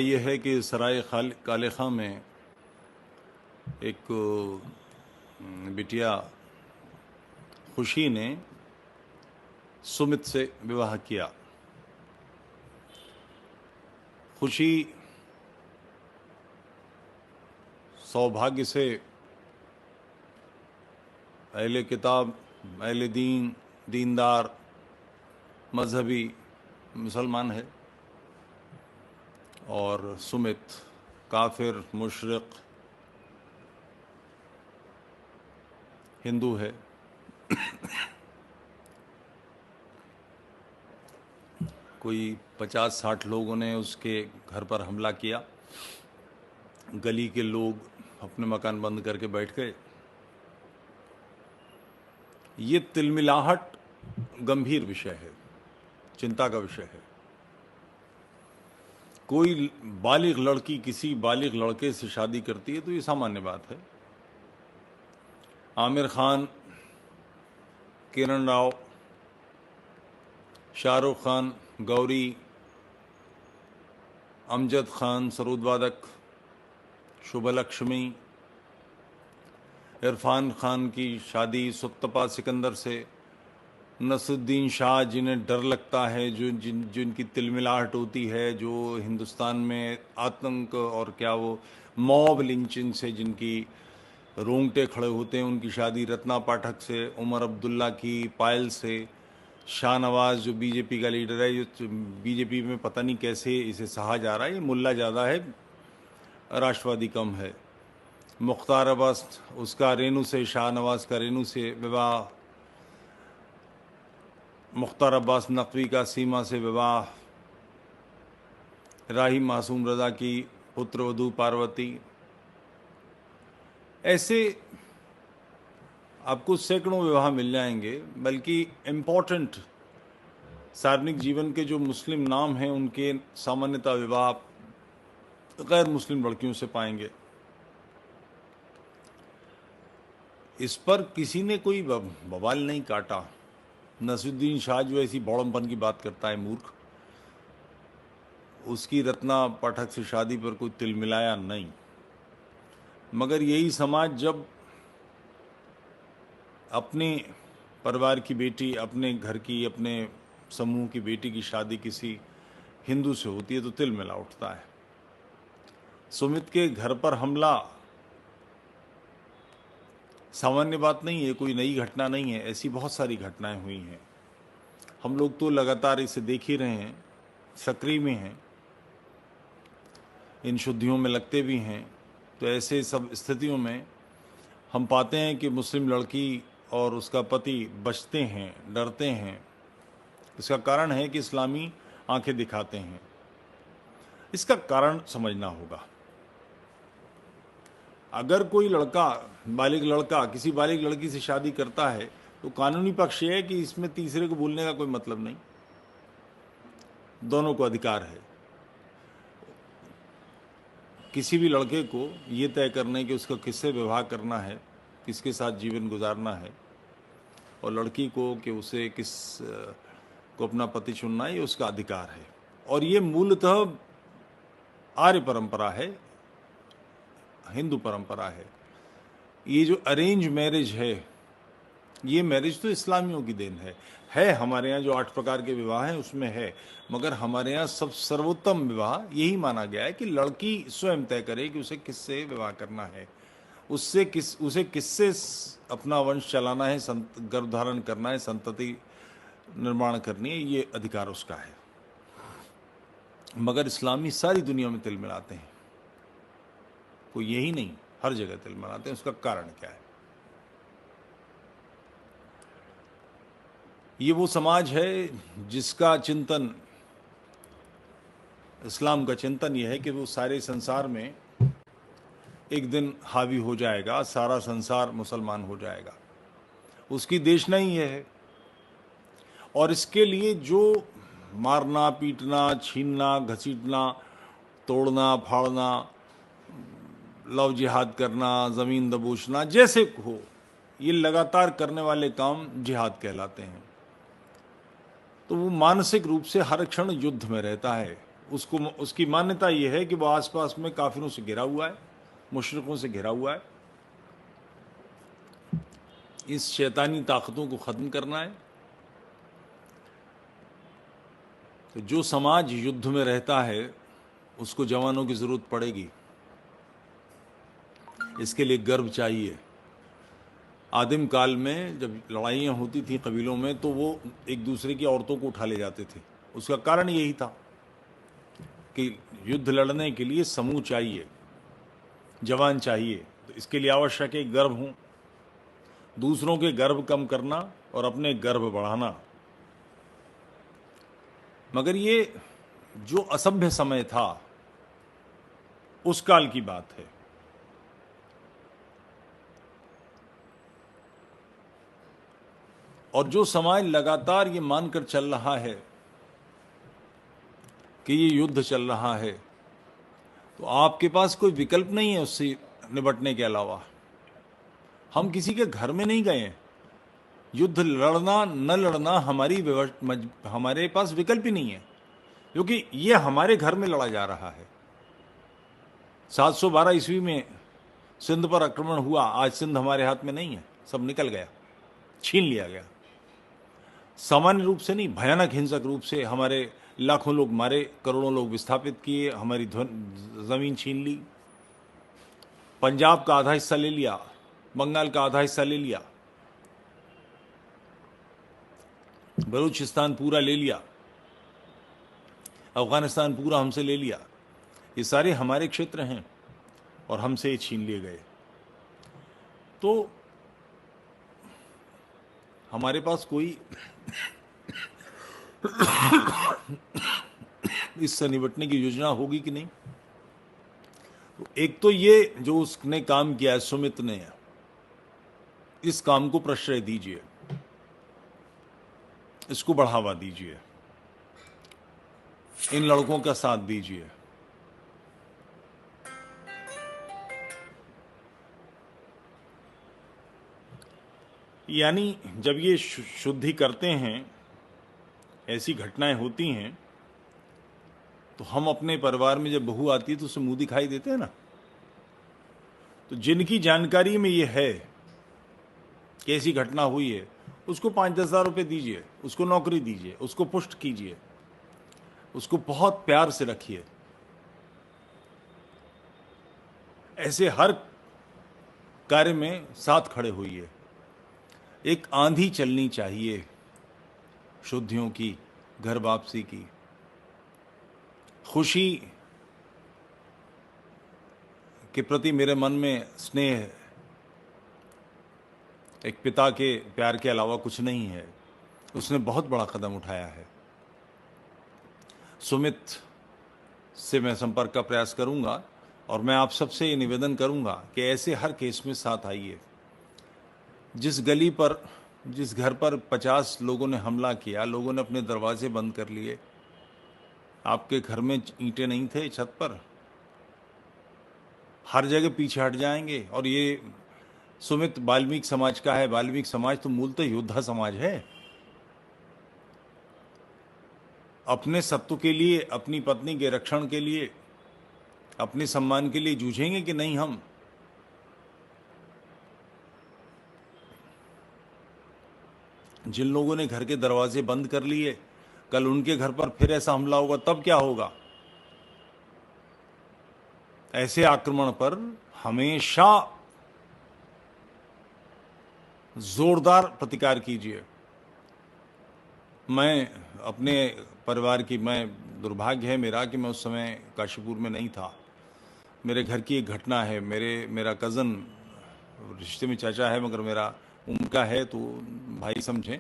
ये है कि सराय काले खां में एक बिटिया खुशी ने सुमित से विवाह किया। खुशी सौभाग्य से अहले किताब, अहले दीन, दीनदार, मजहबी मुसलमान है और सुमित काफिर, मुशरिक, हिंदू है। कोई 50-60 लोगों ने उसके घर पर हमला किया। गली के लोग अपने मकान बंद करके बैठ गए। ये तिलमिलाहट गंभीर विषय है, चिंता का विषय है। कोई बालिग लड़की किसी बालिग लड़के से शादी करती है तो ये सामान्य बात है। आमिर खान, किरण राव, शाहरुख खान, गौरी, अमजद खान, सरोद वादक, शुभलक्ष्मी, इरफान खान की शादी सुत्तपा सिकंदर से, नसरुद्दीन शाह जिन्हें डर लगता है, जिनकी तिलमिलाहट होती है, जो हिंदुस्तान में आतंक और क्या वो मॉब लिंचिंग से जिनकी रोंगटे खड़े होते हैं, उनकी शादी रत्ना पाठक से, उमर अब्दुल्ला की पायल से, शाहनवाज जो बीजेपी का लीडर है, जो बीजेपी में पता नहीं कैसे इसे सहा जा रहा है, ये मुल्ला ज़्यादा है, राष्ट्रवादी कम है। मुख्तार अब्बास उसका रेनू से, शाहनवाज का रेनू से विवाह, मुख्तार अब्बास नकवी का सीमा से विवाह, राही मासूम रजा की पुत्रवधू पार्वती। ऐसे आपको सैकड़ों विवाह मिल जाएंगे। बल्कि इम्पोर्टेंट सार्वजनिक जीवन के जो मुस्लिम नाम हैं उनके सामान्यतः विवाह गैर मुस्लिम लड़कियों से पाएंगे। इस पर किसी ने कोई बवाल नहीं काटा। नसरुद्दीन शाह जो ऐसी बौड़मपन की बात करता है, मूर्ख, उसकी रत्ना पाठक से शादी पर कोई तिल मिलाया नहीं। मगर यही समाज जब अपने परिवार की बेटी, अपने घर की, अपने समूह की बेटी की शादी किसी हिंदू से होती है तो तिल मिला उठता है। सुमित के घर पर हमला सामान्य बात नहीं है, कोई नई घटना नहीं है। ऐसी बहुत सारी घटनाएं हुई हैं। हम लोग तो लगातार इसे देख ही रहे हैं, सक्रिय में हैं, इन शुद्धियों में लगते भी हैं। तो ऐसे सब स्थितियों में हम पाते हैं कि मुस्लिम लड़की और उसका पति बचते हैं, डरते हैं। इसका कारण है कि इस्लामी आंखें दिखाते हैं। इसका कारण समझना होगा। अगर कोई लड़का, बालिग लड़का किसी बालिग लड़की से शादी करता है तो कानूनी पक्ष ये है कि इसमें तीसरे को बोलने का कोई मतलब नहीं, दोनों को अधिकार है। किसी भी लड़के को ये तय करने कि उसका किससे विवाह करना है, किसके साथ जीवन गुजारना है, और लड़की को कि उसे किस को अपना पति चुनना है, ये उसका अधिकार है। और ये मूलतः आर्य परंपरा है, हिंदू परंपरा है। ये जो अरेंज मैरिज है, ये मैरिज तो इस्लामियों की देन है। हमारे यहाँ जो 8 प्रकार के विवाह हैं उसमें है, मगर हमारे यहाँ सब सर्वोत्तम विवाह यही माना गया है कि लड़की स्वयं तय करे कि उसे किससे विवाह करना है, उसे किससे अपना वंश चलाना है, गर्भधारण करना है, संतति निर्माण करनी है, ये अधिकार उसका है। मगर इस्लामी सारी दुनिया में तिल मिलाते हैं, कोई यही नहीं, हर जगह तिल मिलाते हैं। उसका कारण क्या है? ये वो समाज है जिसका चिंतन, इस्लाम का चिंतन यह है कि वो सारे संसार में एक दिन हावी हो जाएगा, सारा संसार मुसलमान हो जाएगा। उसकी देशना ही यह है। और इसके लिए जो मारना, पीटना, छीनना, घसीटना, तोड़ना, फाड़ना, लव जिहाद करना, ज़मीन दबोचना, जैसे हो, ये लगातार करने वाले काम जिहाद कहलाते हैं। तो वो मानसिक रूप से हर क्षण युद्ध में रहता है। उसकी मान्यता ये है कि वो आसपास में काफिरों से घिरा हुआ है, मुशरिकों से घिरा हुआ है। इस शैतानी ताकतों को ख़त्म करना है। तो जो समाज युद्ध में रहता है उसको जवानों की ज़रूरत पड़ेगी। इसके लिए गर्व चाहिए। आदिम काल में जब लड़ाइयाँ होती थी कबीलों में तो वो एक दूसरे की औरतों को उठा ले जाते थे। उसका कारण यही था कि युद्ध लड़ने के लिए समूह चाहिए, जवान चाहिए। तो इसके लिए आवश्यक है गर्व हों, दूसरों के गर्व कम करना और अपने गर्व बढ़ाना। मगर ये जो असभ्य समय था उस काल की बात है। और जो समाज लगातार ये मानकर चल रहा है कि ये युद्ध चल रहा है, तो आपके पास कोई विकल्प नहीं है उससे निपटने के अलावा। हम किसी के घर में नहीं गए हैं। युद्ध लड़ना न लड़ना हमारे पास विकल्प ही नहीं है, क्योंकि ये हमारे घर में लड़ा जा रहा है। 712 ईस्वी में सिंध पर आक्रमण हुआ, आज सिंध हमारे हाथ में नहीं है, सब निकल गया, छीन लिया गया। सामान्य रूप से नहीं, भयानक हिंसक रूप से हमारे लाखों लोग मारे, करोड़ों लोग विस्थापित किए, हमारी जमीन छीन ली, पंजाब का आधा हिस्सा ले लिया, बंगाल का आधा हिस्सा ले लिया, बलूचिस्तान पूरा ले लिया, अफगानिस्तान पूरा हमसे ले लिया। ये सारे हमारे क्षेत्र हैं और हमसे छीन लिए गए। तो हमारे पास कोई इससे निपटने की योजना होगी कि नहीं? तो एक तो ये जो उसने काम किया है सुमित ने, इस काम को प्रश्रय दीजिए, इसको बढ़ावा दीजिए, इन लड़कों का साथ दीजिए। यानी जब ये शुद्धि करते हैं, ऐसी घटनाएं होती हैं, तो हम अपने परिवार में जब बहू आती है तो उसे मुंह दिखाई देते हैं ना। तो जिनकी जानकारी में ये है कि ऐसी घटना हुई है, उसको 5-10 हज़ार रुपये दीजिए, उसको नौकरी दीजिए, उसको पुष्ट कीजिए, उसको बहुत प्यार से रखिए। ऐसे हर कार्य में साथ खड़े होइए। एक आंधी चलनी चाहिए शुद्धियों की, घर वापसी की, खुशी के प्रति मेरे मन में स्नेह, एक पिता के प्यार के अलावा कुछ नहीं है। उसने बहुत बड़ा कदम उठाया है। सुमित से मैं संपर्क का प्रयास करूंगा और मैं आप सबसे ये निवेदन करूंगा कि ऐसे हर केस में साथ आइए। जिस गली पर, जिस घर पर 50 लोगों ने हमला किया, लोगों ने अपने दरवाजे बंद कर लिए, आपके घर में ईंटें नहीं थे छत पर, हर जगह पीछे हट जाएंगे। और ये सुमित वाल्मीकि समाज का है। वाल्मीकि समाज तो मूलतः योद्धा समाज है। अपने सत्व के लिए, अपनी पत्नी के रक्षण के लिए, अपने सम्मान के लिए जूझेंगे कि नहीं हम? जिन लोगों ने घर के दरवाजे बंद कर लिए, कल उनके घर पर फिर ऐसा हमला होगा, तब क्या होगा? ऐसे आक्रमण पर हमेशा जोरदार प्रतिकार कीजिए। मैं अपने परिवार की, मैं दुर्भाग्य है मेरा कि मैं उस समय काशीपुर में नहीं था। मेरे घर की एक घटना है। मेरा कज़न, रिश्ते में चाचा है मगर मेरा उनका है तो भाई समझें,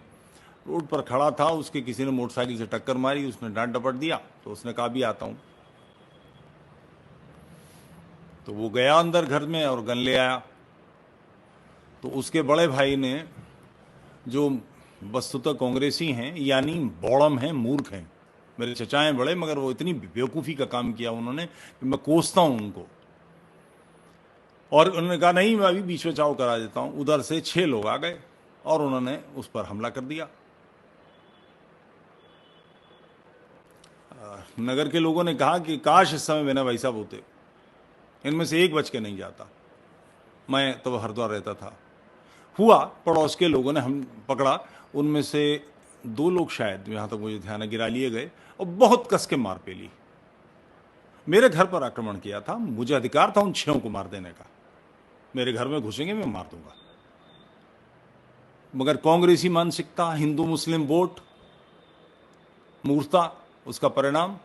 रोड पर खड़ा था, उसके किसी ने मोटरसाइकिल से टक्कर मारी, उसने डांट डपट दिया, तो उसने कहा भी आता हूँ। तो वो गया अंदर घर में और गन ले आया। तो उसके बड़े भाई ने, जो वस्तुतः कांग्रेसी हैं, यानी बौड़म हैं, मूर्ख हैं, मेरे चचा हैं बड़े, मगर वो इतनी बेवकूफ़ी का काम किया उन्होंने कि मैं कोसता हूँ उनको। और उन्होंने कहा नहीं, मैं अभी बीच में बचाव करा देता हूँ। उधर से 6 लोग आ गए और उन्होंने उस पर हमला कर दिया। नगर के लोगों ने कहा कि काश इस समय मेरा भाई साहब होते, इनमें से एक बच के नहीं जाता। मैं तो हरिद्वार रहता था। हुआ, पड़ोस के लोगों ने हम पकड़ा, उनमें से 2 लोग शायद, जहाँ तक मुझे ध्यान है, गिरा लिए गए और बहुत कस के मार पेली। मेरे घर पर आक्रमण किया था, मुझे अधिकार था उन 6 को मार देने का। मेरे घर में घुसेंगे, मैं मार दूंगा। मगर कांग्रेसी मानसिकता, हिंदू मुस्लिम वोट, मूर्खता उसका परिणाम।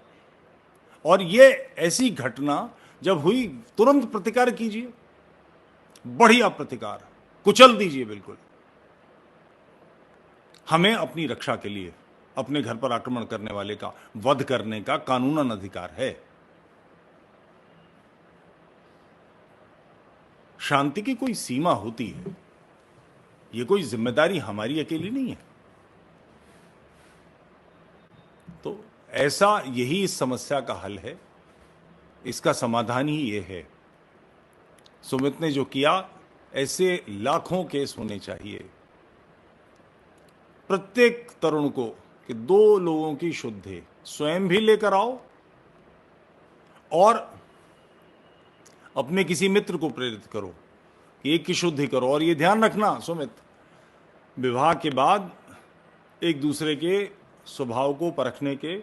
और ये ऐसी घटना जब हुई, तुरंत प्रतिकार कीजिए, बढ़िया प्रतिकार, कुचल दीजिए। बिल्कुल, हमें अपनी रक्षा के लिए अपने घर पर आक्रमण करने वाले का वध करने का कानूनन अधिकार है। शांति की कोई सीमा होती है, ये कोई जिम्मेदारी हमारी अकेली नहीं है। तो ऐसा, यही इस समस्या का हल है, इसका समाधान ही ये है। सुमित ने जो किया, ऐसे लाखों केस होने चाहिए। प्रत्येक तरुण को कि 2 लोगों की शुद्धि स्वयं भी लेकर आओ और अपने किसी मित्र को प्रेरित करो कि एक की शुद्धि करो। और ये ध्यान रखना सुमित, विवाह के बाद एक दूसरे के स्वभाव को परखने के,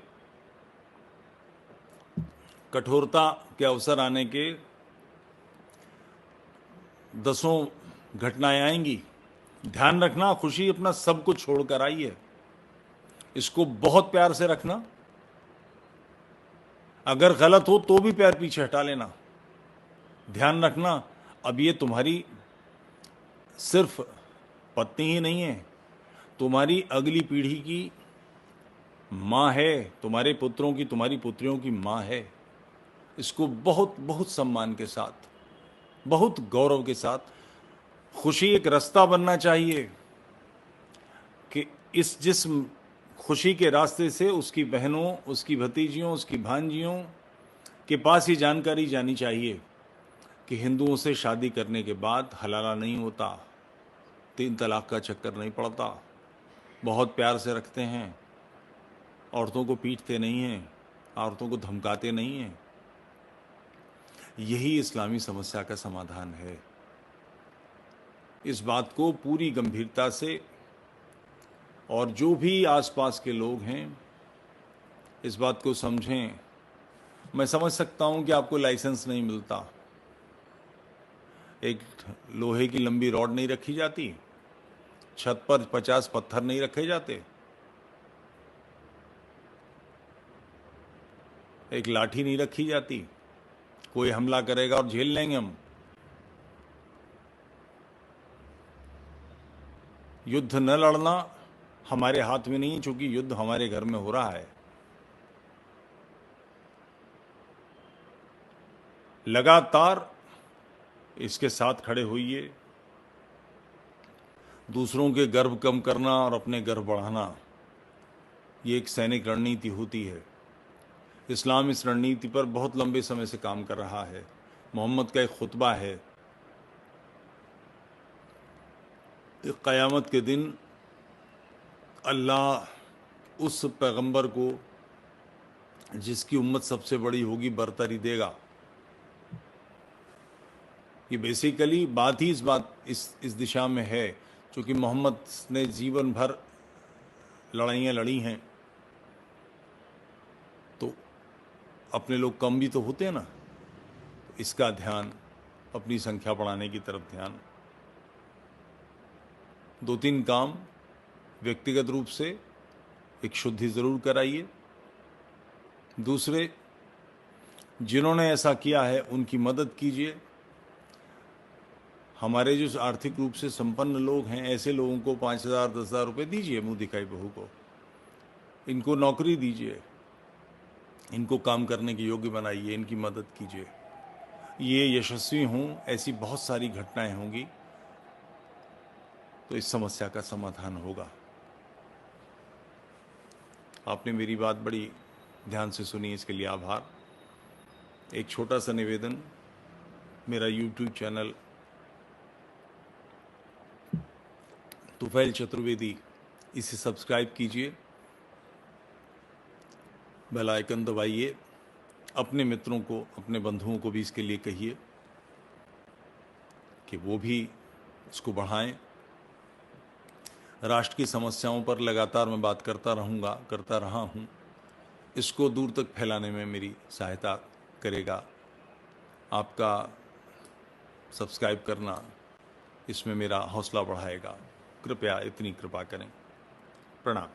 कठोरता के अवसर आने के 10 घटनाएं आएंगी। ध्यान रखना, खुशी अपना सब कुछ छोड़कर आई है, इसको बहुत प्यार से रखना। अगर गलत हो तो भी पैर पीछे हटा लेना। ध्यान रखना, अब ये तुम्हारी सिर्फ पत्नी ही नहीं है, तुम्हारी अगली पीढ़ी की माँ है, तुम्हारे पुत्रों की, तुम्हारी पुत्रियों की माँ है। इसको बहुत बहुत सम्मान के साथ, बहुत गौरव के साथ, खुशी एक रास्ता बनना चाहिए कि जिस खुशी के रास्ते से उसकी बहनों, उसकी भतीजियों, उसकी भांजियों के पास ही जानकारी जानी चाहिए कि हिंदुओं से शादी करने के बाद हलाला नहीं होता, 3 तलाक का चक्कर नहीं पड़ता, बहुत प्यार से रखते हैं, औरतों को पीटते नहीं हैं, औरतों को धमकाते नहीं हैं। यही इस्लामी समस्या का समाधान है। इस बात को पूरी गंभीरता से, और जो भी आसपास के लोग हैं इस बात को समझें। मैं समझ सकता हूं कि आपको लाइसेंस नहीं मिलता, एक लोहे की लंबी रॉड नहीं रखी जाती, छत पर 50 पत्थर नहीं रखे जाते, एक लाठी नहीं रखी जाती, कोई हमला करेगा और झेल लेंगे हम। युद्ध न लड़ना हमारे हाथ में नहीं है, क्योंकि युद्ध हमारे घर में हो रहा है। लगातार इसके साथ खड़े होइए। दूसरों के गर्व कम करना और अपने गर्व बढ़ाना, ये एक सैनिक रणनीति होती है। इस्लाम इस रणनीति पर बहुत लंबे समय से काम कर रहा है। मोहम्मद का एक खुतबा है, क़यामत के दिन अल्लाह उस पैगंबर को जिसकी उम्मत सबसे बड़ी होगी बरतरी देगा। ये बेसिकली बात ही इस दिशा में है, क्योंकि मोहम्मद ने जीवन भर लड़ाइयाँ लड़ी हैं, तो अपने लोग कम भी तो होते हैं ना। इसका ध्यान, अपनी संख्या बढ़ाने की तरफ ध्यान। 2-3 काम व्यक्तिगत रूप से, एक शुद्धि ज़रूर कराइए। दूसरे, जिन्होंने ऐसा किया है उनकी मदद कीजिए। हमारे जो आर्थिक रूप से संपन्न लोग हैं, ऐसे लोगों को 5,000 10,000 रुपये दीजिए, मुंह दिखाई बहू को। इनको नौकरी दीजिए, इनको काम करने के योग्य बनाइए, इनकी मदद कीजिए। ये यशस्वी हों, ऐसी बहुत सारी घटनाएं होंगी, तो इस समस्या का समाधान होगा। आपने मेरी बात बड़ी ध्यान से सुनी, इसके लिए आभार। एक छोटा सा निवेदन, मेरा YouTube चैनल तुफैल चतुर्वेदी, इसे सब्सक्राइब कीजिए। बेल आइकन दबाइए, अपने मित्रों को, अपने बंधुओं को भी इसके लिए कहिए कि वो भी इसको बढ़ाएं। राष्ट्र की समस्याओं पर लगातार मैं बात करता रहा हूँ। इसको दूर तक फैलाने में मेरी सहायता करेगा आपका सब्सक्राइब करना, इसमें मेरा हौसला बढ़ाएगा। कृपया इतनी कृपा करें। प्रणाम।